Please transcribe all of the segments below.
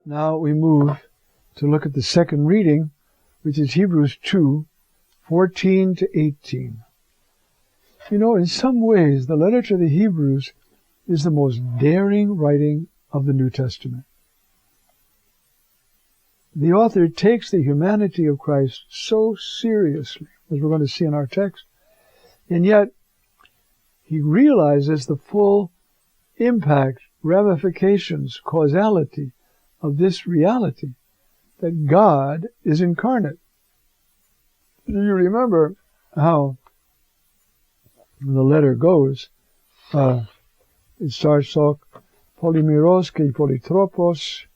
Now we move to look at the second reading, which is Hebrews 2:14 to 18. You know, in some ways, the letter to the Hebrews is the most daring writing of the New Testament. The author takes the humanity of Christ so seriously, as we're going to see in our text, and yet he realizes the full impact, ramifications, causality of this reality, that God is incarnate. Do you remember how the letter goes? It starts off, polymeros ke polytropos,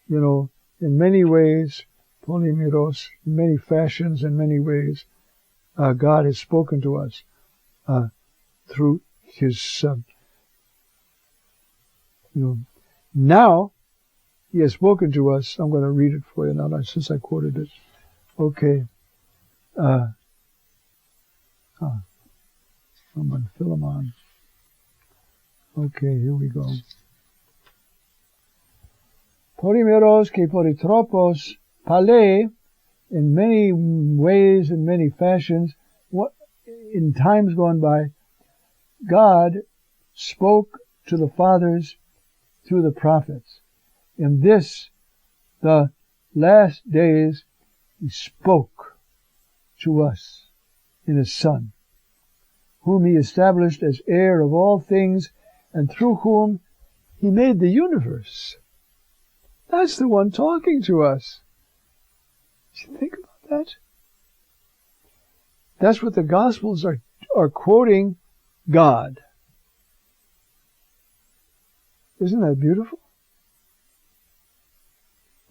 you know, in many ways, polymeros, in many fashions, in many ways, God has spoken to us through his Son. Now, he has spoken to us. I'm going to read it for you now, since I quoted it. Okay. I'm on Philemon. Okay, here we go. Polymeros ke polytropos, pale, in many ways, in many fashions, in times gone by, God spoke to the fathers through the prophets. In this, the last days, he spoke to us in his Son, whom he established as heir of all things, and through whom he made the universe. That's the one talking to us. Did you think about that? That's what the Gospels are quoting God. Isn't that beautiful?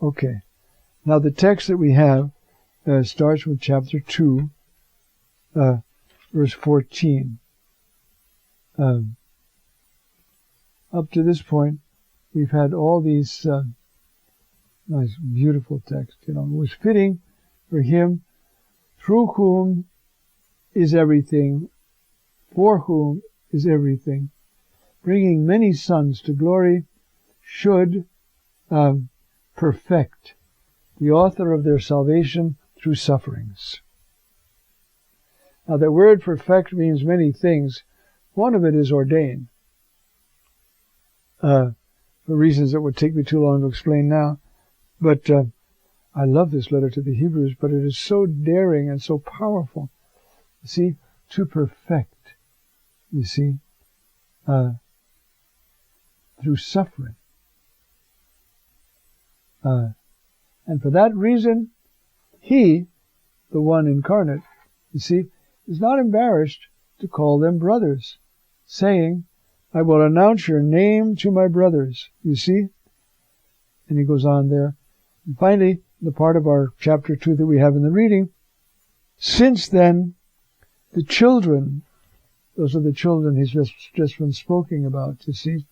Okay. Now the text that we have starts with chapter 2, verse 14. Up to this point, we've had all these nice, beautiful texts. You know, it was fitting for him, through whom is everything, for whom is everything, bringing many sons to glory, should perfect the author of their salvation through sufferings. Now, that word perfect means many things. One of it is ordain, for reasons that would take me too long to explain now. But I love this letter to the Hebrews, but it is so daring and so powerful. You see, to perfect, you see, through suffering. And for that reason, he, the one incarnate, you see, is not embarrassed to call them brothers, saying, I will announce your name to my brothers. You see? And he goes on there. And finally, the part of our chapter 2 that we have in the reading, since then, the children, those are the children he's just been speaking about, you see.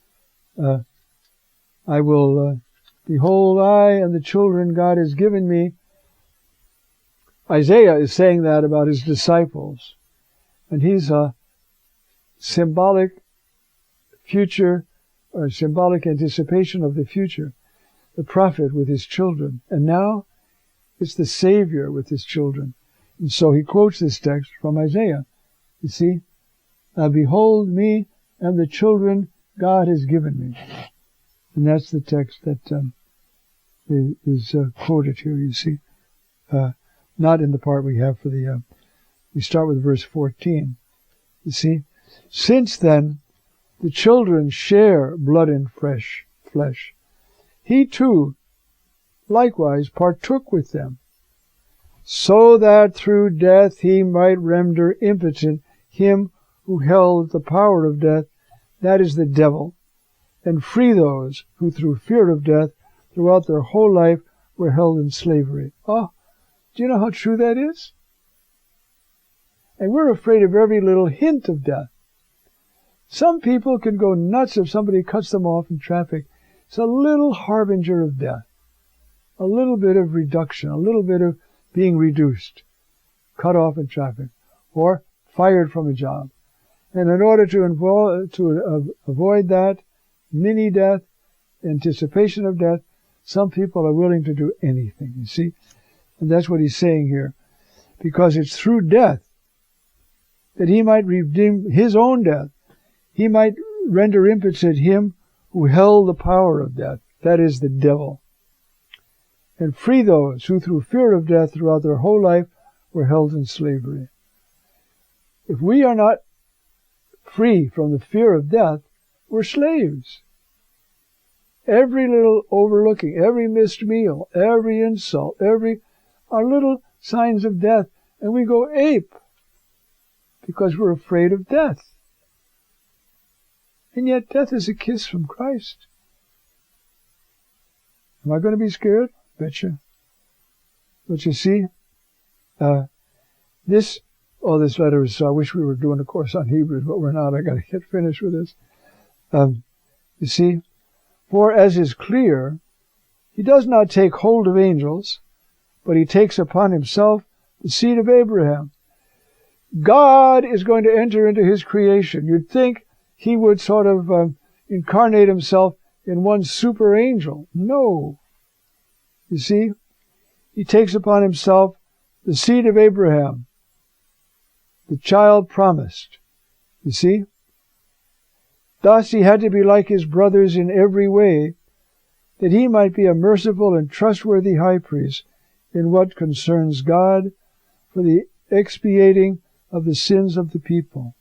I will, behold, I and the children God has given me. Isaiah is saying that about his disciples. And he's a symbolic future, or symbolic anticipation of the future. The prophet with his children. And now it's the Savior with his children. And so he quotes this text from Isaiah. You see, behold me and the children God has given me. And that's the text that is quoted here, you see. Not in the part we have for the, we start with verse 14. You see, since then, the children share blood and flesh. He too, likewise, partook with them, so that through death he might render impotent him who held the power of death, that is the devil, and free those who through fear of death throughout their whole life were held in slavery. Oh, do you know how true that is? And we're afraid of every little hint of death. Some people can go nuts if somebody cuts them off in traffic. It's a little harbinger of death. A little bit of reduction, a little bit of being reduced, cut off in traffic, or fired from a job. And in order to avoid that mini-death, anticipation of death, Some people are willing to do anything, you see. And that's what he's saying here. Because it's through death that he might redeem his own death. He might render impotent him who held the power of death, that is, the devil, and free those who through fear of death throughout their whole life were held in slavery. If we are not free from the fear of death, we're slaves. Every little overlooking, every missed meal, every insult, are little signs of death, and we go ape because we're afraid of death. And yet death is a kiss from Christ. Am I going to be scared? Betcha. But you see, this letter is, I wish we were doing a course on Hebrews, but we're not. I got to get finished with this. You see, for as is clear, he does not take hold of angels, but he takes upon himself the seed of Abraham. God is going to enter into his creation. You'd think he would sort of incarnate himself in one super angel. No. You see, he takes upon himself the seed of Abraham, the child promised. You see? Thus he had to be like his brothers in every way, that he might be a merciful and trustworthy high priest in what concerns God for the expiating of the sins of the people.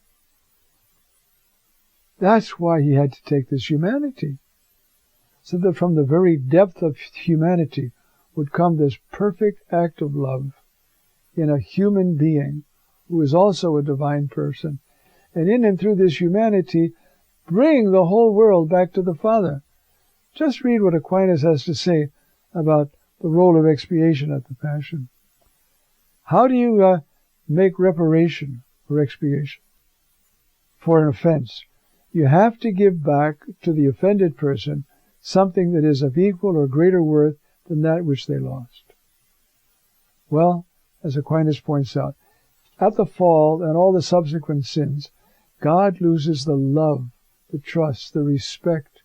That's why he had to take this humanity, so that from the very depth of humanity would come this perfect act of love in a human being who is also a divine person, and in and through this humanity bring the whole world back to the Father. Just read what Aquinas has to say about the role of expiation at the Passion. How do you make reparation or expiation for an offense? You have to give back to the offended person something that is of equal or greater worth than that which they lost. Well, as Aquinas points out, at the fall and all the subsequent sins, God loses the love, the trust, the respect,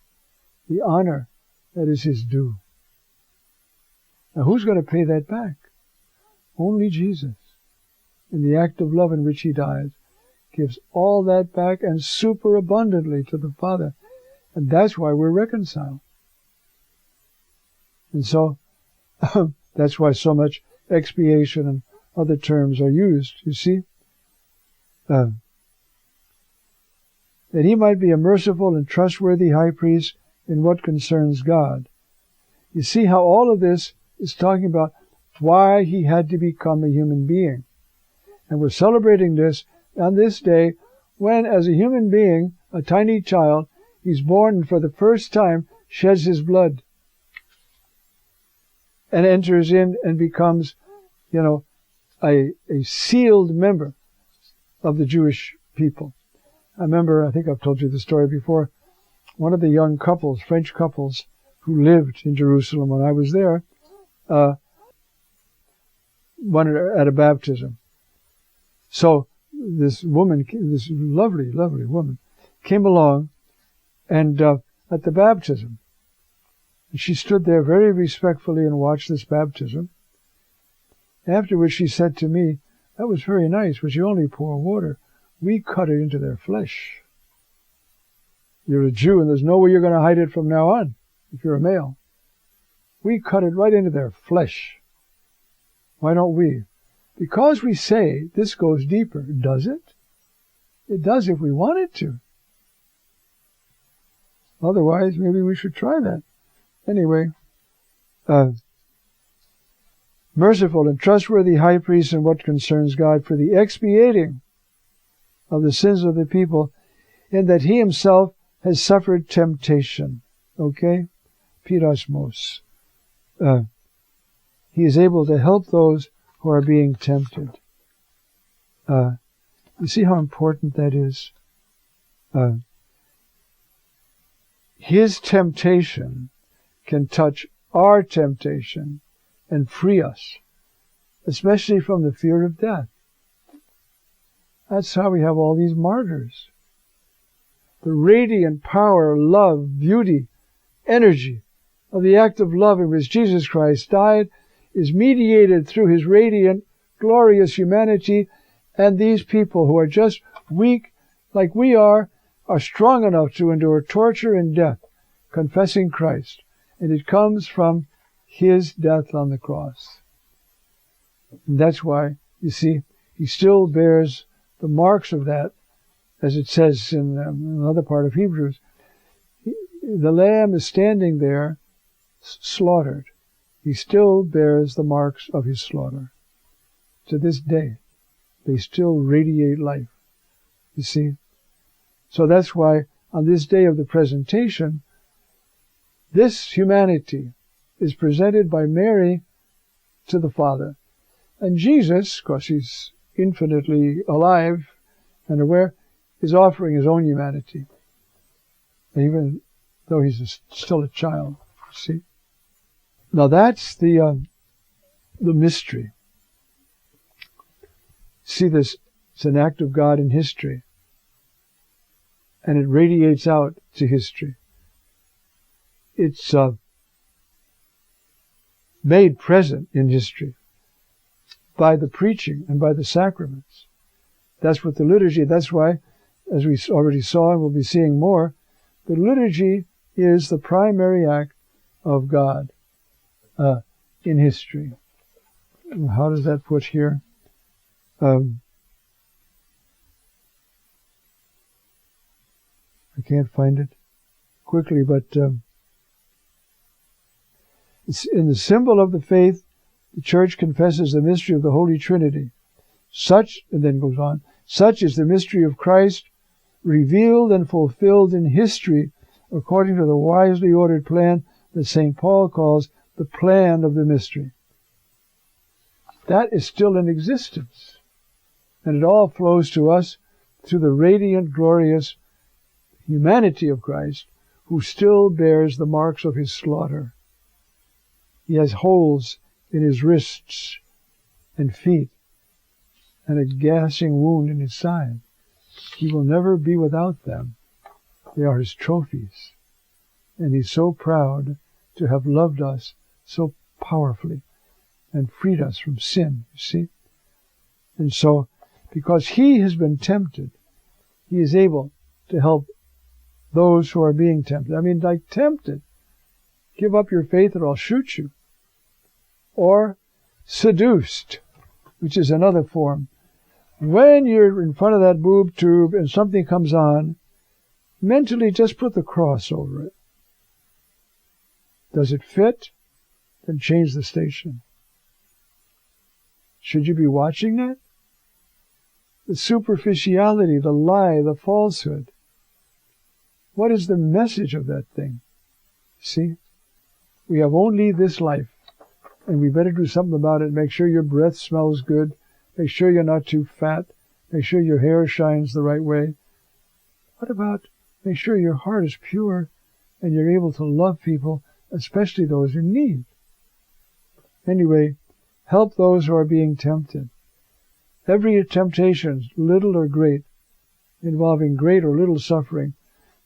the honor that is his due. Now, who's going to pay that back? Only Jesus. In the act of love in which he dies, gives all that back and superabundantly to the Father. And that's why we're reconciled. And so, that's why so much expiation and other terms are used, you see. That he might be a merciful and trustworthy high priest in what concerns God. You see how all of this is talking about why he had to become a human being. And we're celebrating this on this day when, as a human being, a tiny child, he's born and for the first time sheds his blood and enters in and becomes, a sealed member of the Jewish people. I remember, I think I've told you the story before, one of the young couples, French couples, who lived in Jerusalem when I was there, wanted at a baptism. So this woman, this lovely, lovely woman, came along and at the baptism. And she stood there very respectfully and watched this baptism. Afterwards she said to me, "That was very nice, but you only pour water. We cut it into their flesh. You're a Jew and there's no way you're going to hide it from now on if you're a male. We cut it right into their flesh. Why don't we?" Because we say this goes deeper. Does it? It does if we want it to. Otherwise, maybe we should try that. Anyway, merciful and trustworthy high priest in what concerns God for the expiating of the sins of the people, in that he himself has suffered temptation. Okay? Pirasmos. He is able to help those who are being tempted. You see how important that is? His temptation can touch our temptation and free us, especially from the fear of death. That's how we have all these martyrs. The radiant power, love, beauty, energy of the act of love in which Jesus Christ died is mediated through his radiant, glorious humanity, and these people who are just weak like we are strong enough to endure torture and death, confessing Christ. And it comes from his death on the cross. And that's why, you see, he still bears the marks of that, as it says in another part of Hebrews. The lamb is standing there, slaughtered. He still bears the marks of his slaughter. To this day, they still radiate life. You see? So that's why on this day of the presentation, this humanity is presented by Mary to the Father. And Jesus, because he's infinitely alive and aware, is offering his own humanity, even though he's still a child. See? Now that's the mystery. See this? It's an act of God in history, and it radiates out to history. It's made present in history by the preaching and by the sacraments. That's what the liturgy, that's why, as we already saw and we'll be seeing more, the liturgy is the primary act of God in history. How does that put here? I can't find it quickly, but it's in the symbol of the faith, the Church confesses the mystery of the Holy Trinity. Such, and then goes on, such is the mystery of Christ, revealed and fulfilled in history according to the wisely ordered plan that St. Paul calls the plan of the mystery. That is still in existence. And it all flows to us through the radiant, glorious humanity of Christ, who still bears the marks of his slaughter. He has holes in his wrists and feet and a gashing wound in his side. He will never be without them. They are his trophies. And he's so proud to have loved us so powerfully and freed us from sin, you see. And so, because he has been tempted, he is able to help those who are being tempted. I mean, like tempted. Give up your faith or I'll shoot you. Or seduced, which is another form. When you're in front of that boob tube and something comes on, mentally just put the cross over it. Does it fit? Then change the station. Should you be watching that? The superficiality, the lie, the falsehood. What is the message of that thing? See? We have only this life, and we better do something about it. Make sure your breath smells good. Make sure you're not too fat. Make sure your hair shines the right way. What about make sure your heart is pure and you're able to love people, especially those in need? Anyway, help those who are being tempted. Every temptation, little or great, involving great or little suffering,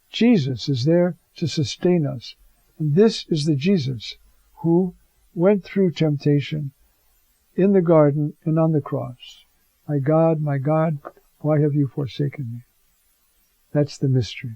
Jesus is there to sustain us. And this is the Jesus who went through temptation in the garden and on the cross. My God, why have you forsaken me? That's the mystery.